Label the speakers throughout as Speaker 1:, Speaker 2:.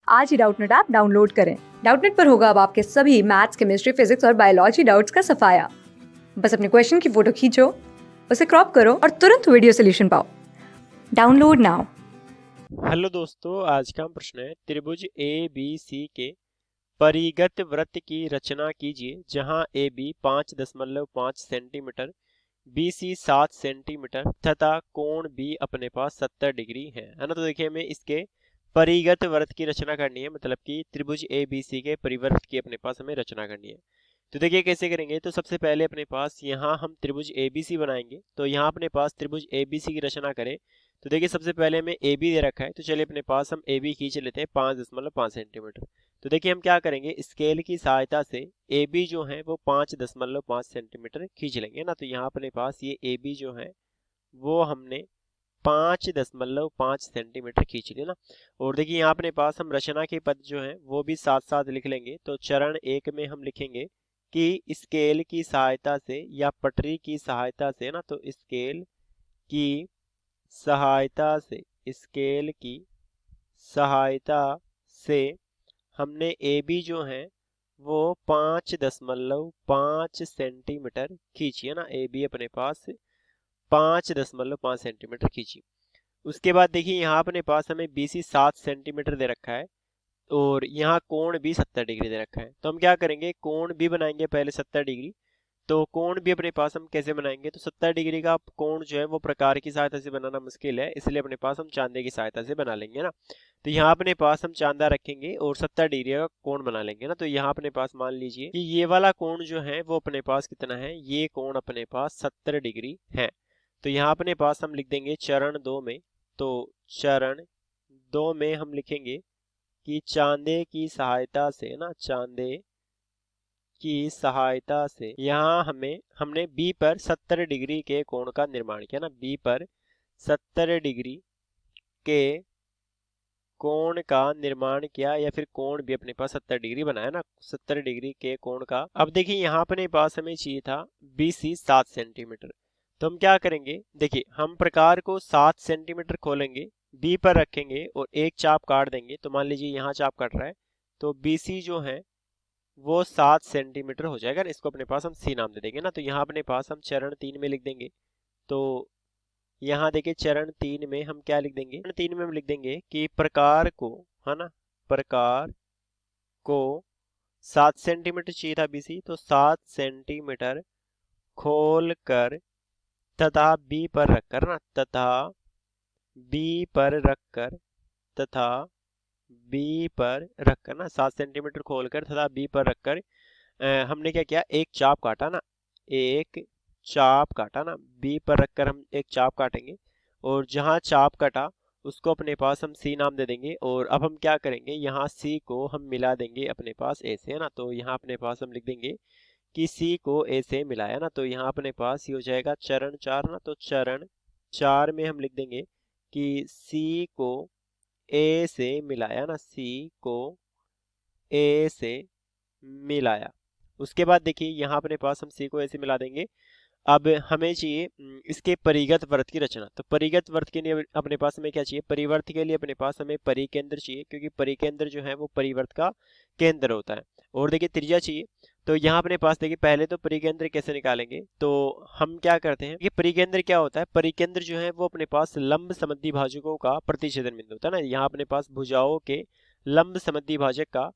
Speaker 1: आज ही Doubtnut app download करें। Doubtnut पर होगा अब आपके सभी मैथ्स, केमिस्ट्री, फिजिक्स और बायोलॉजी डाउट्स का सफाया। बस अपने क्वेश्चन की फोटो खींचो, उसे क्रॉप करो और तुरंत वीडियो सोल्यूशन पाओ। Download now.
Speaker 2: हेलो दोस्तों, आज का प्रश्न है त्रिभुज ए बी सी के परिगत वृत्त की रचना कीजिए जहां A B 5.5 centimetre, B C 7 centimetre तथा कोण बी अपने पास 70 डिग्री है ना। तो देखिए हमें इसके परिगत वृत्त की रचना करनी है, मतलब कि त्रिभुज ए बी सी के परिवृत्त की अपने पास हमें रचना करनी है। तो देखिए कैसे करेंगे। तो सबसे पहले अपने पास यहाँ हम त्रिभुज ए बी सी बनाएंगे। तो यहाँ अपने पास त्रिभुज ए बी सी की रचना करें तो देखिए सबसे पहले हमें ए बी दे रखा है, तो चलिए अपने पास हम ए बी खींच लेते हैं 5.5 सेंटीमीटर। तो देखिए हम क्या करेंगे, स्केल की सहायता से ए बी जो है वो 5.5 सेंटीमीटर खींच लेंगे ना। तो यहाँ अपने पास ये ए बी जो है वो हमने 5.5 सेंटीमीटर खींच लिया ना। और देखिए यहाँ अपने पास हम रचना के पद जो है वो भी साथ साथ लिख लेंगे। तो चरण एक में हम लिखेंगे कि स्केल की सहायता से या पटरी की सहायता से ना, तो स्केल की सहायता से, स्केल की सहायता से हमने ए बी जो है वो 5.5 सेंटीमीटर खींची है ना। ए बी अपने पास 5.5 सेंटीमीटर खींची। उसके बाद देखिए यहाँ अपने पास हमें बी सी 7 सेंटीमीटर दे रखा है और यहाँ कोण भी 70 डिग्री दे रखा है। तो हम क्या करेंगे, कोण भी बनाएंगे पहले 70 डिग्री। तो कोण भी अपने पास हम कैसे बनाएंगे, तो 70 डिग्री का कोण जो है वो प्रकार की सहायता से बनाना मुश्किल है, इसलिए अपने पास हम चांदे की सहायता से बना लेंगे ना। तो यहाँ अपने पास हम चांदा रखेंगे और 70 डिग्री का कोण बना लेंगे ना। तो यहाँ अपने पास मान लीजिए कि ये वाला कोण जो है वो अपने पास कितना है, ये कोण अपने पास 70 डिग्री है। तो यहाँ अपने पास हम लिख देंगे चरण दो में, तो चरण दो में हम लिखेंगे कि चांदे की सहायता से ना, चांदे की सहायता से यहाँ हमने बी पर 70 डिग्री के कोण का निर्माण किया ना। बी पर 70 डिग्री के कोण का निर्माण किया, या फिर कोण भी अपने पास 70 डिग्री बनाया ना, 70 डिग्री के कोण का। अब देखिए यहाँ अपने पास हमें चाहिए था बी सी 7 सेंटीमीटर। तो हम क्या करेंगे, देखिए हम प्रकार को 7 सेंटीमीटर खोलेंगे, बी पर रखेंगे और एक चाप काट देंगे। तो मान लीजिए यहाँ चाप कट रहा है, तो बी सी जो है वो 7 सेंटीमीटर हो जाएगा ना। इसको अपने पास हम सी नाम दे देंगे ना। तो यहाँ अपने पास हम चरण 3 में लिख देंगे। तो यहाँ देखिए चरण 3 में हम क्या लिख देंगे, चरण 3 में हम लिख देंगे कि प्रकार को, है ना, प्रकार को 7 सेंटीमीटर चाहिए था बीसी, तो 7 सेंटीमीटर खोल कर तथा बी पर रखकर ना, तथा बी पर रखकर, तथा बी पर रखकर ना, 7 सेंटीमीटर खोलकर तथा बी पर रखकर हमने क्या किया, एक चाप काटा ना, एक चाप काटा ना। बी पर रखकर हम एक चाप काटेंगे और जहां चाप कटा उसको अपने पास हम सी नाम दे देंगे। और अब हम क्या करेंगे, यहाँ सी को हम मिला देंगे अपने पास ए से, है ना। तो यहाँ अपने पास हम लिख देंगे कि सी को ए से मिलाया ना। तो यहाँ अपने पास ये हो जाएगा चरण 4 ना। तो चरण 4 में हम लिख देंगे कि सी को ए से मिलाया ना, सी को ए से मिलाया। उसके बाद देखिए यहाँ अपने पास हम सी को ऐसे मिला देंगे। अब हमें चाहिए इसके परिगत वृत्त की रचना। तो परिगत वृत्त के लिए अपने पास हमें क्या चाहिए, परिवर्त के लिए अपने पास हमें परिकेंद्र चाहिए, क्योंकि परिकेंद्र जो है वो परिवर्त का केंद्र होता है। और देखिए त्रिज्या चाहिए। तो यहाँ अपने पास देखिए पहले तो परिकेंद्र कैसे निकालेंगे, तो हम क्या करते हैं, ये परिकेंद्र क्या होता है, परिकेंद्र जो है वो अपने पास लंब समद्वि भाजकों का प्रतिच्छेदन बिंदु होता है ना। यहाँ अपने पास भुजाओं के लंब समद्वि भाजक का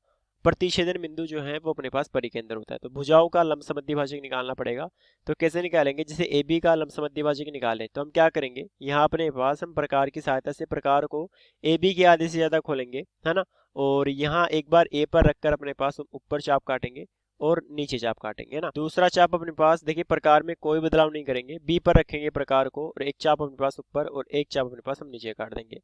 Speaker 2: प्रतिच्छेदन बिंदु जो है वो अपने पास परिकेंद्र होता है। तो भुजाओं का लंब समद्वि भाजक निकालना पड़ेगा। तो कैसे निकालेंगे, जैसे ए बी का लंब समद्वि भाजक निकाले तो हम क्या करेंगे, यहाँ अपने पास हम प्रकार की सहायता से प्रकार को ए बी के आधे से ज्यादा खोलेंगे, है ना। और यहाँ एक बार ए पर रखकर अपने पास ऊपर चाप काटेंगे और नीचे चाप काटेंगे ना। दूसरा चाप अपने पास देखिए प्रकार में कोई बदलाव नहीं करेंगे, बी पर रखेंगे प्रकार को और एक चाप अपने पास ऊपर और एक चाप अपने पास हम नीचे काट देंगे।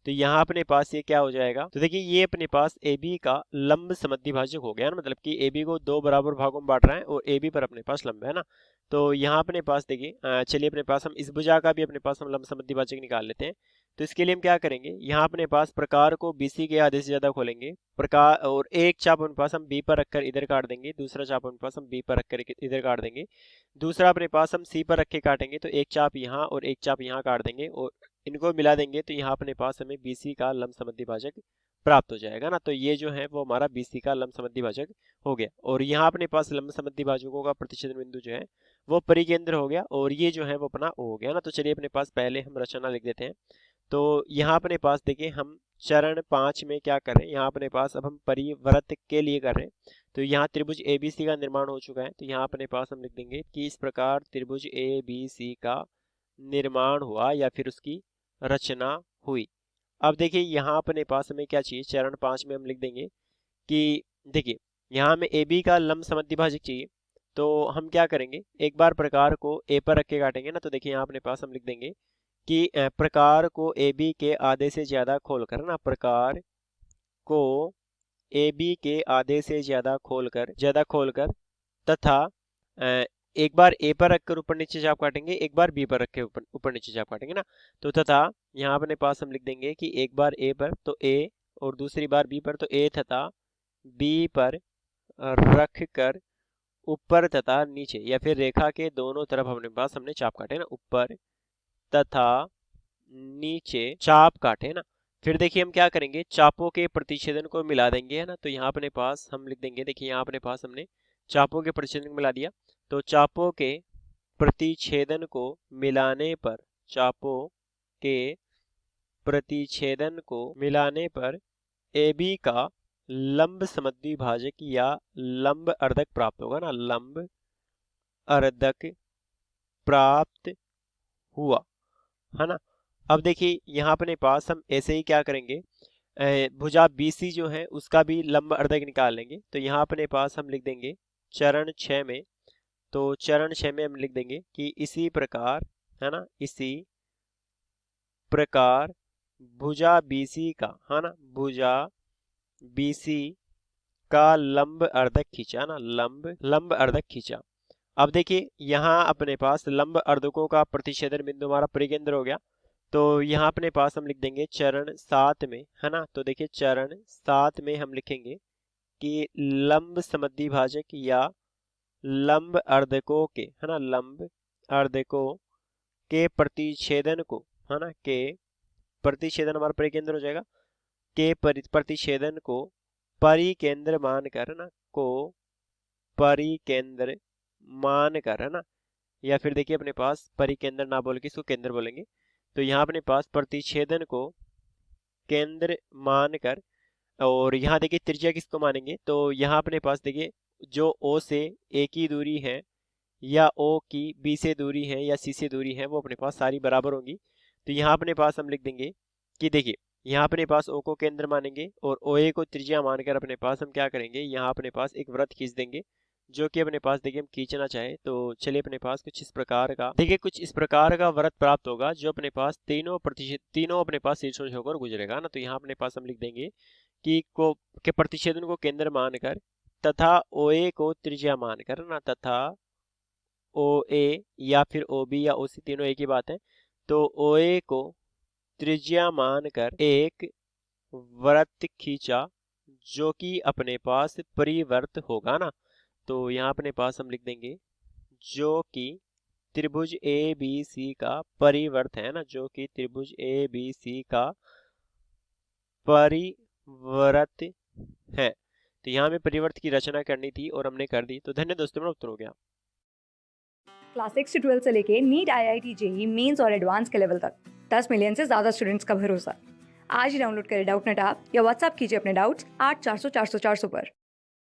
Speaker 2: तो यहाँ अपने पास ये क्या हो जाएगा, तो देखिए ये अपने पास ए बी का लंब समद्वि भाजक हो गया ना, मतलब कि ए बी को दो बराबर भागों में बांट रहा है और ए बी पर अपने पास लंब है ना। तो यहाँ अपने पास देखिए चलिए अपने पास हम इस भुजा का भी अपने पास हम लंब समद्वि भाजक निकाल लेते हैं। तो इसके लिए हम क्या करेंगे, यहाँ अपने पास प्रकार को बीसी के आधे से ज्यादा खोलेंगे प्रकार, और एक चाप अपने पास हम बी पर रखकर इधर काट देंगे, दूसरा चाप अपने पास हम बी पर रखकर इधर काट देंगे, दूसरा अपने पास हम सी पर रख के काटेंगे। तो एक चाप यहाँ और एक चाप यहाँ काट देंगे और इनको मिला देंगे। तो यहाँ अपने पास हमें BC का लंब समद्वि भाजक प्राप्त हो जाएगा ना। तो ये जो है वो हमारा BC का लंब समद्वि भाजक हो गया। और यहाँ अपने पास लंब समद्वि भाजकों का प्रतिच्छेदन बिंदु जो है वो परिकेंद्र हो गया, और ये जो है वो अपना O हो गया ना। तो चलिए अपने पास पहले हम रचना लिख देते हैं। तो यहाँ अपने पास देखिए हम चरण 5 में क्या कर रहे हैं, यहाँ अपने पास अब हम परिवृत्त के लिए कर रहे हैं। तो यहाँ त्रिभुज ABC का निर्माण हो चुका है। तो यहाँ अपने पास हम लिख देंगे कि इस प्रकार त्रिभुज ABC का निर्माण हुआ या फिर उसकी रचना हुई। अब देखिए यहाँ अपने पास हमें क्या चाहिए, चरण 5 में हम लिख देंगे कि देखिए यहाँ हमें AB का लंब समद्विभाजक चाहिए। तो हम क्या करेंगे, एक बार प्रकार को A पर रख के काटेंगे ना। तो देखिए यहाँ अपने पास हम लिख देंगे कि प्रकार को AB के आधे से ज्यादा खोलकर ना, प्रकार को AB के आधे से ज्यादा खोलकर तथा एक बार A पर रखकर ऊपर नीचे चाप काटेंगे, एक बार B पर रख के ऊपर नीचे चाप काटेंगे ना। तो तथा यहाँ अपने पास हम लिख देंगे कि एक बार A पर तो A और दूसरी बार B पर तो A तथा B पर रख कर ऊपर तथा नीचे या फिर रेखा के दोनों तरफ अपने पास हमने चाप काटे ना, ऊपर तथा नीचे चाप काटे ना। फिर देखिए हम क्या करेंगे, चापों के प्रतिच्छेदन को मिला देंगे है ना। तो यहाँ अपने पास हम लिख देंगे, देखिए यहाँ अपने पास हमने चापों के प्रतिच्छेदन को मिला दिया। तो चापों के प्रतिच्छेदन को मिलाने पर, चापों के प्रतिच्छेदन को मिलाने पर AB का लंब समद्विभाजक या लंब अर्धक प्राप्त होगा ना, लंब अर्धक प्राप्त हुआ है ना। अब देखिए यहाँ अपने पास हम ऐसे ही क्या करेंगे, भुजा BC जो है उसका भी लंब अर्धक निकाल लेंगे। तो यहाँ अपने पास हम लिख देंगे चरण 6 में, तो चरण 6 में हम लिख देंगे कि इसी प्रकार है ना, इसी प्रकार भुजा BC का है ना, भुजा BC का लंब अर्धक खींचा ना, लंब अर्धक खींचा। अब देखिए यहाँ अपने पास लंब अर्धकों का प्रतिच्छेदन बिंदु हमारा परिकेंद्र हो गया। तो यहाँ अपने पास हम लिख देंगे चरण 7 में है ना। तो देखिए चरण 7 में हम लिखेंगे कि लंब समद्विभाजक या लंब अर्धकों के है ना, लंब अर्धकों के प्रतिच्छेदन को है ना, के प्रतिच्छेदन हमारा परिकेंद्र हो जाएगा, के प्रतिच्छेदन को परिकेंद्र मानकर ना, को परिकेंद्र मानकर है ना। या फिर देखिए अपने पास परिकेंद्र ना बोल के इसको केंद्र बोलेंगे। तो यहाँ अपने पास प्रतिच्छेदन को केंद्र मानकर, और यहाँ देखिए त्रिज्या किसको मानेंगे, तो यहाँ अपने पास देखिए जो O से A की दूरी है या O की B से दूरी है या C से दूरी है वो अपने पास सारी बराबर होंगी। तो यहाँ अपने पास हम लिख देंगे कि देखिए यहाँ अपने पास O को केंद्र मानेंगे और OA को त्रिज्या मानकर अपने पास हम क्या करेंगे, यहाँ अपने पास एक वृत्त खींच देंगे जो कि अपने पास देखिए हम खींचना चाहे। तो चलिए अपने पास कुछ इस प्रकार का देखिए, कुछ इस प्रकार का वृत्त प्राप्त होगा जो अपने पास तीनों अपने पास शीर्षों से होकर गुजरेगा ना। तो यहाँ अपने पास हम लिख देंगे कि के प्रतिच्छेदन को केंद्र मानकर तथा OA को त्रिज्या मानकर ना, तथा OA या फिर OB या OC तीनों एक ही बात है। तो OA को त्रिज्या मानकर एक वृत्त खींचा जो कि अपने पास परिवर्त होगा ना। तो यहाँ अपने पास हम लिख देंगे जो कि त्रिभुज ABC का परिवर्त है ना, जो कि त्रिभुज ABC का परिवर्त है। तो यहाँ हमें परिवर्त की रचना करनी थी और हमने कर दी। तो धन्य दोस्तों, मेरा उत्तर हो गया।
Speaker 1: क्लास 6 से 12 से लेके नीट, IIT, JEE मेंस और एडवांस के लेवल तक 10 मिलियन से ज्यादा स्टूडेंट्स का भरोसा। आज ही डाउनलोड करें डाउटनेट ऐप या व्हाट्सएप कीजिए अपने डाउट्स 8400 400 400 पर।